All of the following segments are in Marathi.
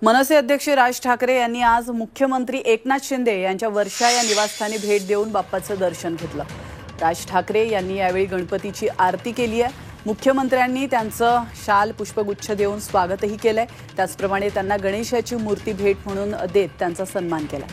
मनसे अध्यक्ष राज ठाकरे यांनी आज मुख्यमंत्री एकनाथ शिंदे यांच्या वर्षा या निवासस्थानी भेट देऊन बाप्पाचं दर्शन घेतलं। राज ठाकरे यांनी यावेळी गणपतीची आरती केली आहे। मुख्यमंत्र्यांनी त्यांचं शाल पुष्पगुच्छ देऊन स्वागतही केलंय। त्याचप्रमाणे त्यांना गणेशाची मूर्ती भेट म्हणून देत त्यांचा सन्मान केला।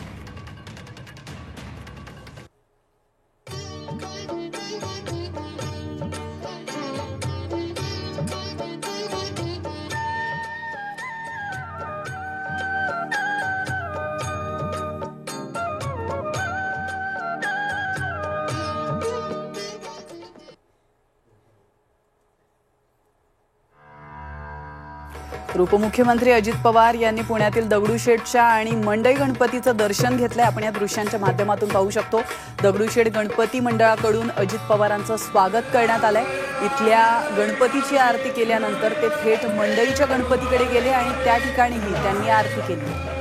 उपमुख्यमंत्री अजित पवार यांनी पुण्यातील दगडूशेठच्या आणि मंडई गणपतीचं दर्शन घेतलंय। आपण या दृश्यांच्या माध्यमातून पाहू शकतो। दगडूशेठ गणपती मंडळाकडून अजित पवारांचं स्वागत करण्यात आलंय। इथल्या गणपतीची आरती केल्यानंतर ते थेट मंडईच्या गणपतीकडे गेले आणि त्या ठिकाणीही त्यांनी आरती केली।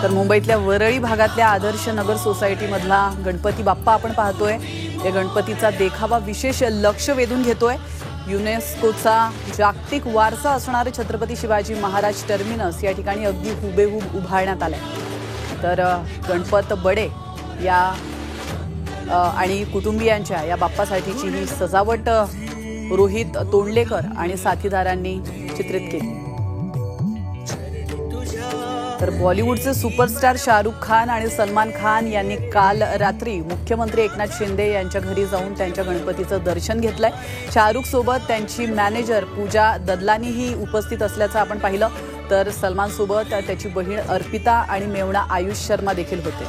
तर मुंबईतल्या वरळी भागातल्या आदर्श नगर सोसायटीमधला गणपती बाप्पा आपण पाहतोय। या गणपतीचा देखावा विशेष लक्ष वेधून घेतोय। युनेस्कोचा जागतिक वारसा असणारे छत्रपती शिवाजी महाराज टर्मिनस या ठिकाणी अगदी हुबेहूब उभारण्यात आलंय। तर गणपत बडे या आणि कुटुंबियांच्या या बाप्पासाठीची ही सजावट रोहित तोंडलेकर आणि साथीदारांनी चित्रित केली। तर बॉलिवूडचे सुपरस्टार शाहरुख खान आणि सलमान खान यांनी काल रात्री मुख्यमंत्री एकनाथ शिंदे यांच्या घरी जाऊन त्यांच्या गणपतीचं दर्शन घेतलंय। शाहरुख सोबत त्यांची मॅनेजर पूजा ददलानीही उपस्थित असल्याचं आपण पाहिलं। तर सलमान सोबत त्याची बहीण अर्पिता आणि मेवणा आयुष शर्मा देखील होते।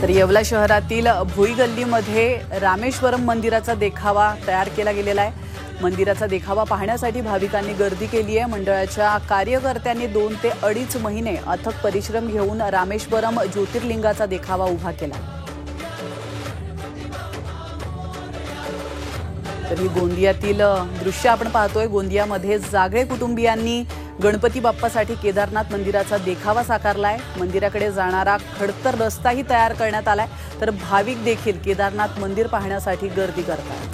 तर येवला शहरातील भोई गल्लीमध्ये रामेश्वरम मंदिराचा देखावा तयार केला गेलेला आहे। मंदिराचा देखावा पाहण्यासाठी भाविकांनी गर्दी केली आहे। मंडळाच्या कार्यकर्त्यांनी 2 ते 2.5 महिने अथक परिश्रम घेऊन रामेश्वरम ज्योतिर्लिंगाचा देखावा उभा केला। तर ही गोंदियातील दृश्य आपण पाहतोय। गोंदियामध्ये जागळे कुटुंबियांनी गणपती बाप्पासाठी केदारनाथ मंदिराचा देखावा साकारलाय। मंदिराकडे जाणारा खडतर रस्ताही तयार करण्यात आलाय। तर भाविक देखील केदारनाथ मंदिर पाहण्यासाठी गर्दी करतात।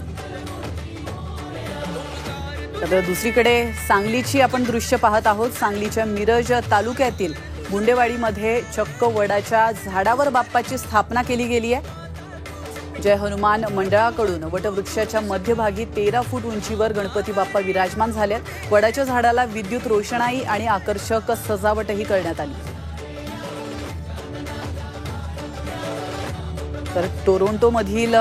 तर दुसरीकडे सांगलीची आपण दृश्य पाहत आहोत। सांगलीच्या मिरज तालुक्यातील गुंडेवाडीमध्ये चक्क वडाच्या झाडावर बाप्पाची स्थापना केली गेली आहे। जय हनुमान मंडळाकडून वटवृक्षाच्या मध्यभागी 13 फूट उंचीवर गणपती बाप्पा विराजमान झालेत। वडाच्या झाडाला विद्युत रोषणाई आणि आकर्षक सजावटही करण्यात आली। तर टोरंटोमधील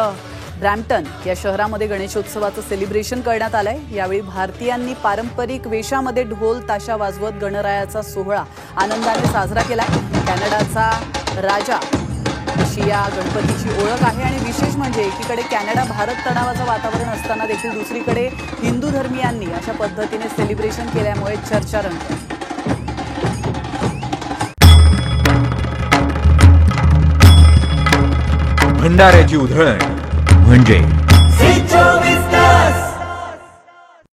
ब्रॅम्प्टन या शहरामध्ये गणेशोत्सवाचं सेलिब्रेशन करण्यात आलंय। यावेळी भारतीयांनी पारंपरिक वेशामध्ये ढोल ताशा वाजवत गणरायाचा सोहळा आनंदाने साजरा केलाय। कॅनडाचा राजा अशी या गणपतीची ओळख आहे आणि विशेष म्हणजे एकीकडे कॅनडा भारत तणावाचं वातावरण असताना देखील दुसरीकडे हिंदू धर्मियांनी अशा पद्धतीने सेलिब्रेशन केल्यामुळे चर्चा रंगते। भंडाऱ्याची उधळण म्हणजे